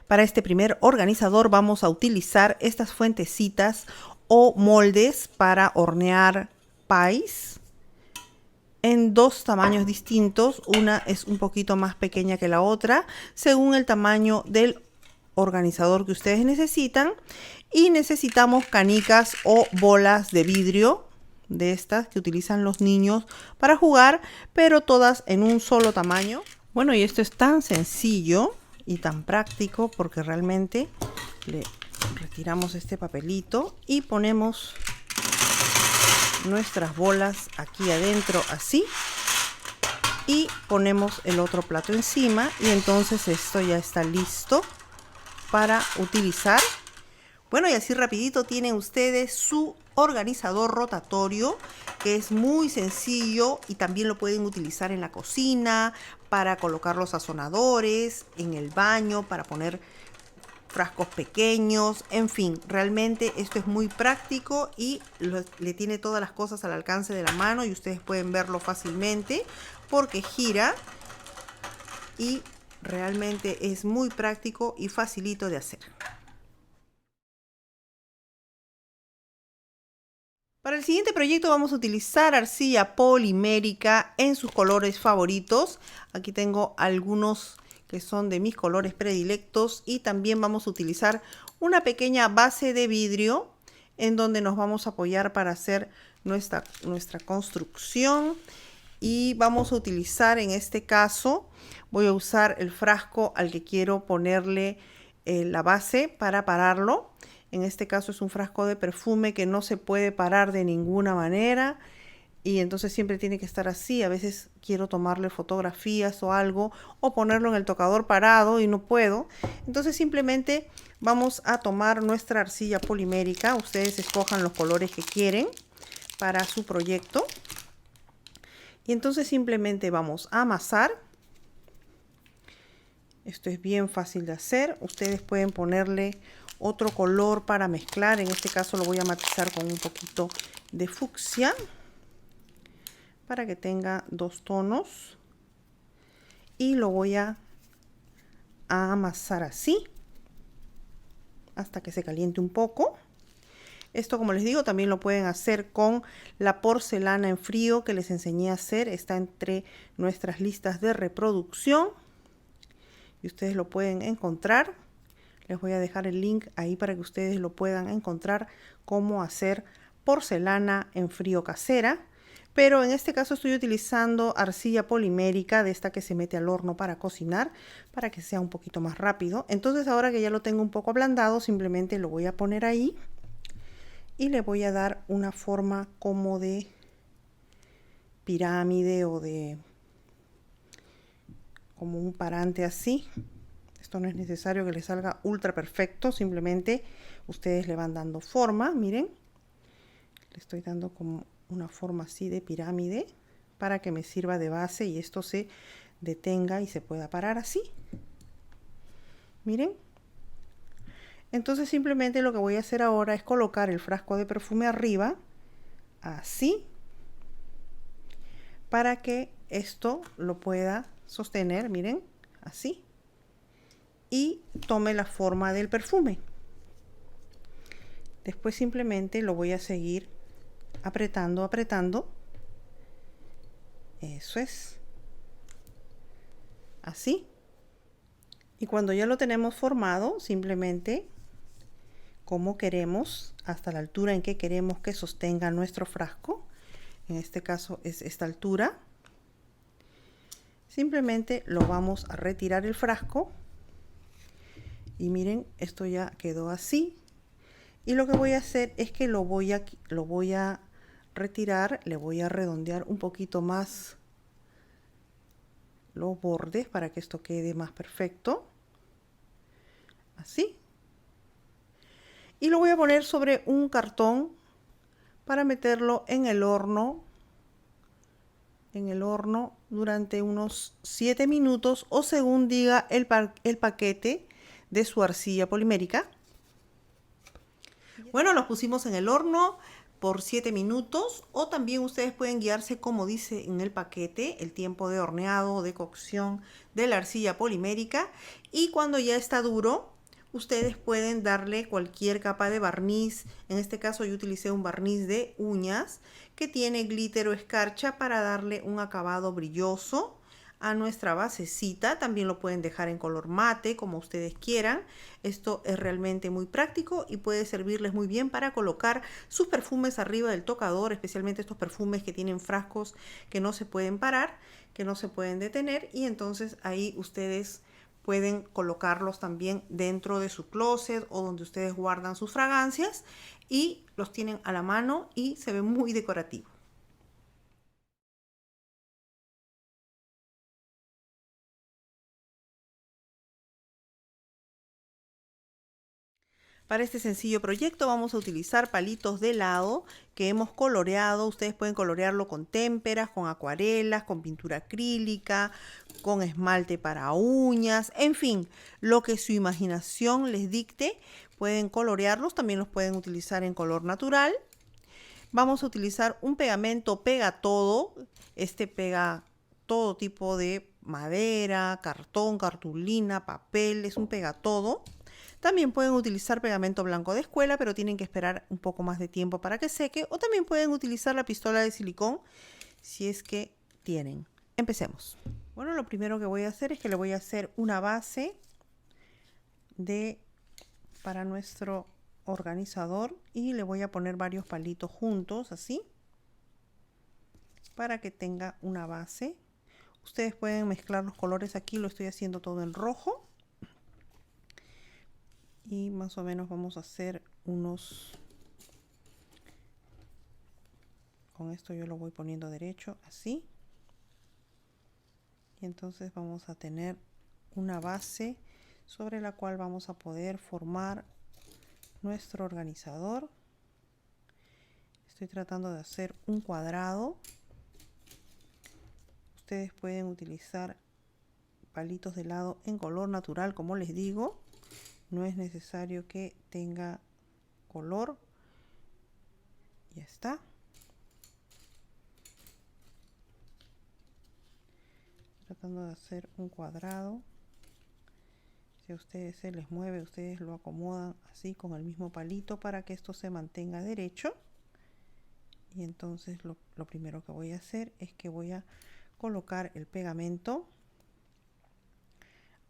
Para este primer organizador vamos a utilizar estas fuentecitas o moldes para hornear pies en dos tamaños distintos. Una es un poquito más pequeña que la otra, según el tamaño del organizador que ustedes necesitan. Y necesitamos canicas o bolas de vidrio, de estas que utilizan los niños para jugar, pero todas en un solo tamaño. Bueno, y esto es tan sencillo y tan práctico porque realmente le retiramos este papelito y ponemos nuestras bolas aquí adentro así, y ponemos el otro plato encima, y entonces esto ya está listo para utilizar. Bueno, y así rapidito tienen ustedes su organizador rotatorio, que es muy sencillo y también lo pueden utilizar en la cocina para colocar los sazonadores, en el baño para poner frascos pequeños. En fin, realmente esto es muy práctico y le tiene todas las cosas al alcance de la mano, y ustedes pueden verlo fácilmente porque gira, y realmente es muy práctico y facilito de hacer. Para el siguiente proyecto vamos a utilizar arcilla polimérica en sus colores favoritos. Aquí tengo algunos que son de mis colores predilectos, y también vamos a utilizar una pequeña base de vidrio en donde nos vamos a apoyar para hacer nuestra construcción. Y vamos a utilizar, en este caso, voy a usar el frasco al que quiero ponerle la base para pararlo. En este caso es un frasco de perfume que no se puede parar de ninguna manera, y entonces siempre tiene que estar así. A veces quiero tomarle fotografías o algo, o ponerlo en el tocador parado y no puedo. Entonces simplemente vamos a tomar nuestra arcilla polimérica. Ustedes escojan los colores que quieren para su proyecto. Y entonces simplemente vamos a amasar. Esto es bien fácil de hacer. Ustedes pueden ponerle otro color para mezclar. En este caso lo voy a matizar con un poquito de fucsia para que tenga dos tonos. Y lo voy a amasar así hasta que se caliente un poco. Esto, como les digo, también lo pueden hacer con la porcelana en frío que les enseñé a hacer. Está entre nuestras listas de reproducción y ustedes lo pueden encontrar. Les voy a dejar el link ahí para que ustedes lo puedan encontrar, cómo hacer porcelana en frío casera. Pero en este caso estoy utilizando arcilla polimérica, de esta que se mete al horno para cocinar, para que sea un poquito más rápido. Entonces, ahora que ya lo tengo un poco ablandado, simplemente lo voy a poner ahí y le voy a dar una forma como de pirámide o de como un parante así. Esto no es necesario que le salga ultra perfecto, simplemente ustedes le van dando forma. Miren, le estoy dando como una forma así de pirámide para que me sirva de base y esto se detenga y se pueda parar así. Miren. Entonces simplemente lo que voy a hacer ahora es colocar el frasco de perfume arriba, así, para que esto lo pueda sostener, miren, así, y tome la forma del perfume. Después simplemente lo voy a seguir apretando, apretando. Eso es. Así. Y cuando ya lo tenemos formado, simplemente, como queremos, hasta la altura en que queremos que sostenga nuestro frasco, en este caso es esta altura, simplemente lo vamos a retirar el frasco. Y miren, esto ya quedó así. Y lo que voy a hacer es que lo voy a retirar, le voy a redondear un poquito más los bordes para que esto quede más perfecto. Así. Y lo voy a poner sobre un cartón para meterlo en el horno. Durante unos 7 minutos o según diga el paquete de su arcilla polimérica. Bueno, los pusimos en el horno por 7 minutos, o también ustedes pueden guiarse como dice en el paquete el tiempo de horneado o de cocción de la arcilla polimérica. Y cuando ya está duro, ustedes pueden darle cualquier capa de barniz. En este caso yo utilicé un barniz de uñas que tiene glitter o escarcha para darle un acabado brilloso a nuestra basecita. También lo pueden dejar en color mate como ustedes quieran. Esto es realmente muy práctico y puede servirles muy bien para colocar sus perfumes arriba del tocador, especialmente estos perfumes que tienen frascos que no se pueden parar, que no se pueden detener, y entonces ahí ustedes pueden colocarlos también dentro de su closet o donde ustedes guardan sus fragancias y los tienen a la mano y se ve muy decorativo. Para este sencillo proyecto vamos a utilizar palitos de helado que hemos coloreado. Ustedes pueden colorearlo con témperas, con acuarelas, con pintura acrílica, con esmalte para uñas, en fin, lo que su imaginación les dicte. Pueden colorearlos, también los pueden utilizar en color natural. Vamos a utilizar un pegamento pega todo. Este pega todo tipo de madera, cartón, cartulina, papel, es un pega todo. También pueden utilizar pegamento blanco de escuela, pero tienen que esperar un poco más de tiempo para que seque. O también pueden utilizar la pistola de silicón si es que tienen. Empecemos. Bueno, lo primero que voy a hacer es que le voy a hacer una base para nuestro organizador y le voy a poner varios palitos juntos así para que tenga una base. Ustedes pueden mezclar los colores. Aquí lo estoy haciendo todo en rojo y más o menos vamos a hacer unos, con esto yo lo voy poniendo derecho así, y entonces vamos a tener una base sobre la cual vamos a poder formar nuestro organizador. Estoy tratando de hacer un cuadrado. Ustedes pueden utilizar palitos de helado en color natural, como les digo. No es necesario que tenga color. Ya está. Tratando de hacer un cuadrado. Si a ustedes se les mueve, ustedes lo acomodan así con el mismo palito para que esto se mantenga derecho. Y entonces lo primero que voy a hacer es que voy a colocar el pegamento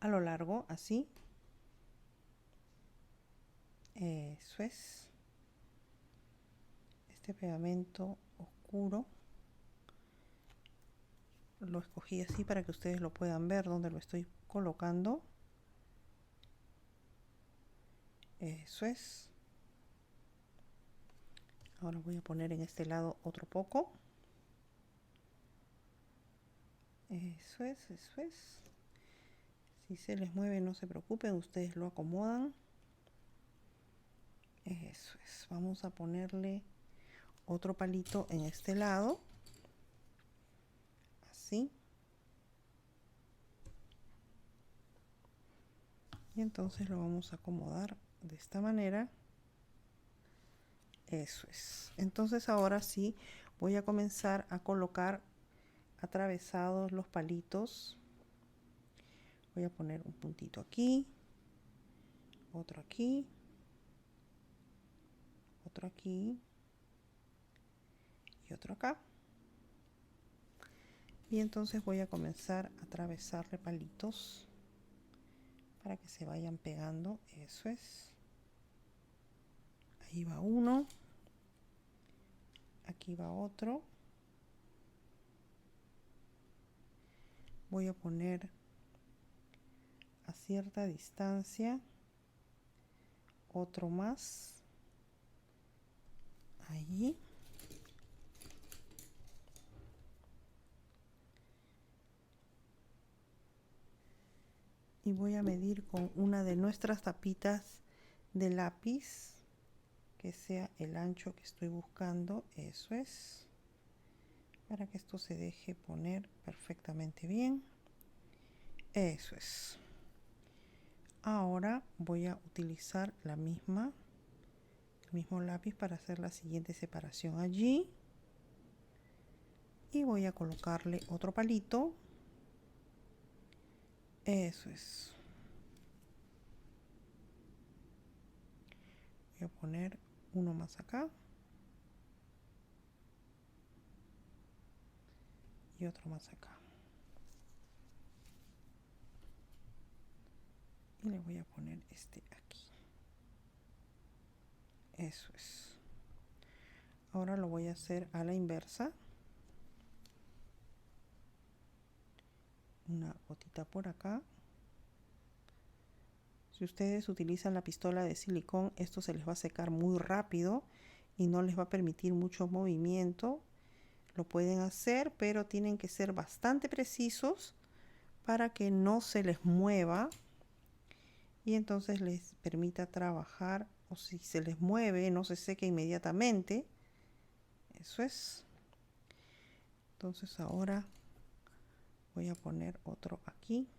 a lo largo, así. Eso es. Este pegamento oscuro lo escogí así para que ustedes lo puedan ver donde lo estoy colocando. Eso es. Ahora voy a poner en este lado otro poco. Eso es, eso es. Si se les mueve, no se preocupen, ustedes lo acomodan. Eso es. Vamos a ponerle otro palito en este lado. Así. Y entonces lo vamos a acomodar de esta manera. Eso es. Entonces ahora sí voy a comenzar a colocar atravesados los palitos. Voy a poner un puntito aquí, otro aquí, otro aquí y otro acá. Y entonces voy a comenzar a atravesarle palitos para que se vayan pegando. Eso es. Ahí va uno. Aquí va otro. Voy a poner a cierta distancia otro más. Ahí. Y voy a medir con una de nuestras tapitas de lápiz que sea el ancho que estoy buscando. Eso es, para que esto se deje poner perfectamente bien. Eso es. Ahora voy a utilizar el mismo lápiz para hacer la siguiente separación allí, y voy a colocarle otro palito. Eso es. Voy a poner uno más acá. Y otro más acá. Y le voy a poner este aquí. Eso es. Ahora lo voy a hacer a la inversa. Una gotita por acá. Si ustedes utilizan la pistola de silicón, esto se les va a secar muy rápido y no les va a permitir mucho movimiento. Lo pueden hacer, pero tienen que ser bastante precisos para que no se les mueva y entonces les permita trabajar, o si se les mueve no se seque inmediatamente. Eso es. Entonces ahora voy a poner otro aquí.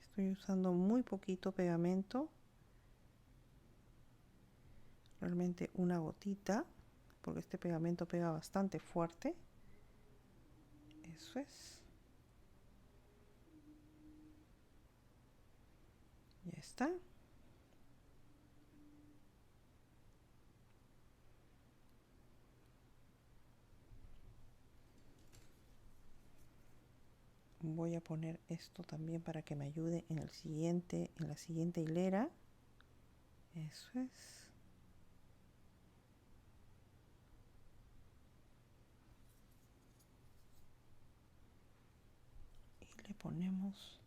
Estoy usando muy poquito pegamento, realmente una gotita, porque este pegamento pega bastante fuerte. Eso es. Ya está. Voy a poner esto también para que me ayude en la siguiente hilera. Eso es. Y le ponemos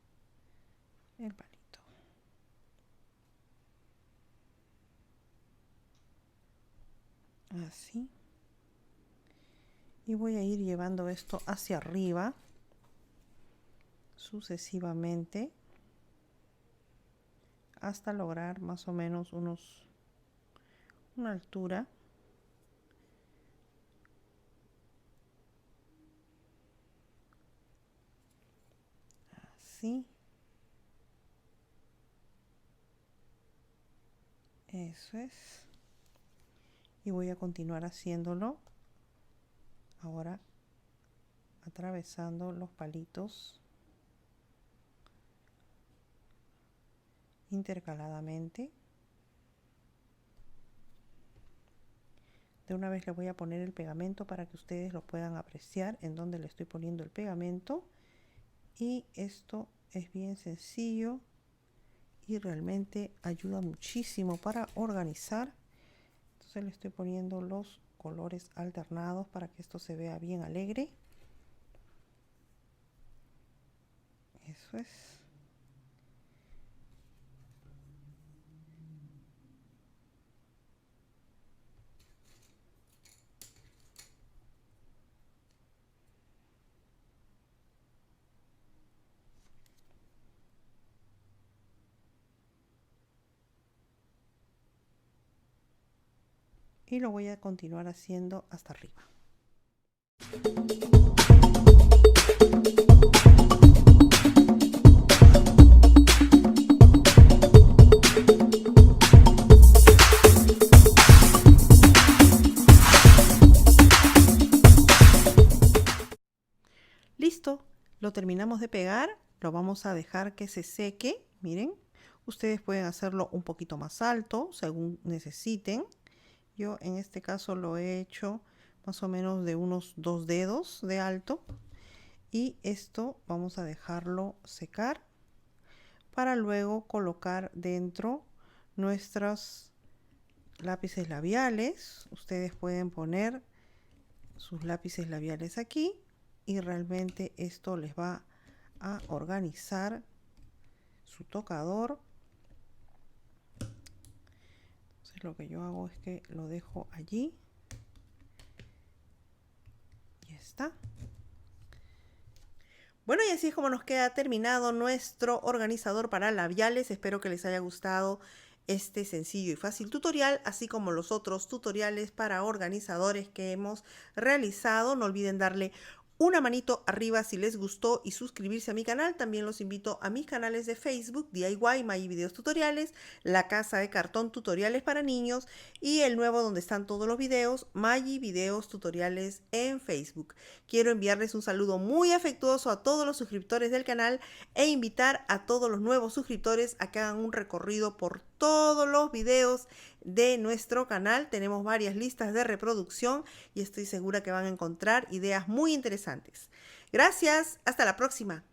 el palito. Así. Y voy a ir llevando esto hacia arriba sucesivamente hasta lograr más o menos una altura. Así. Eso es. Y voy a continuar haciéndolo ahora atravesando los palitos intercaladamente. De una vez le voy a poner el pegamento para que ustedes lo puedan apreciar en donde le estoy poniendo el pegamento. Y esto es bien sencillo y realmente ayuda muchísimo para organizar. Entonces le estoy poniendo los colores alternados para que esto se vea bien alegre. Eso es. Y lo voy a continuar haciendo hasta arriba. Listo, lo terminamos de pegar, lo vamos a dejar que se seque. Miren, ustedes pueden hacerlo un poquito más alto según necesiten. Yo en este caso lo he hecho más o menos de unos 2 dedos de alto. Y esto vamos a dejarlo secar para luego colocar dentro nuestros lápices labiales. Ustedes pueden poner sus lápices labiales aquí y realmente esto les va a organizar su tocador. Entonces lo que yo hago es que lo dejo allí. Y está. Bueno, y así es como nos queda terminado nuestro organizador para labiales. Espero que les haya gustado este sencillo y fácil tutorial, así como los otros tutoriales para organizadores que hemos realizado. No olviden darle una manito arriba si les gustó y suscribirse a mi canal. También los invito a mis canales de Facebook, DIY, Maggi Videos Tutoriales, La Casa de Cartón Tutoriales para Niños y el nuevo donde están todos los videos, Maggi Videos Tutoriales en Facebook. Quiero enviarles un saludo muy afectuoso a todos los suscriptores del canal e invitar a todos los nuevos suscriptores a que hagan un recorrido por todos los videos de nuestro canal. Tenemos varias listas de reproducción y estoy segura que van a encontrar ideas muy interesantes. Gracias, hasta la próxima.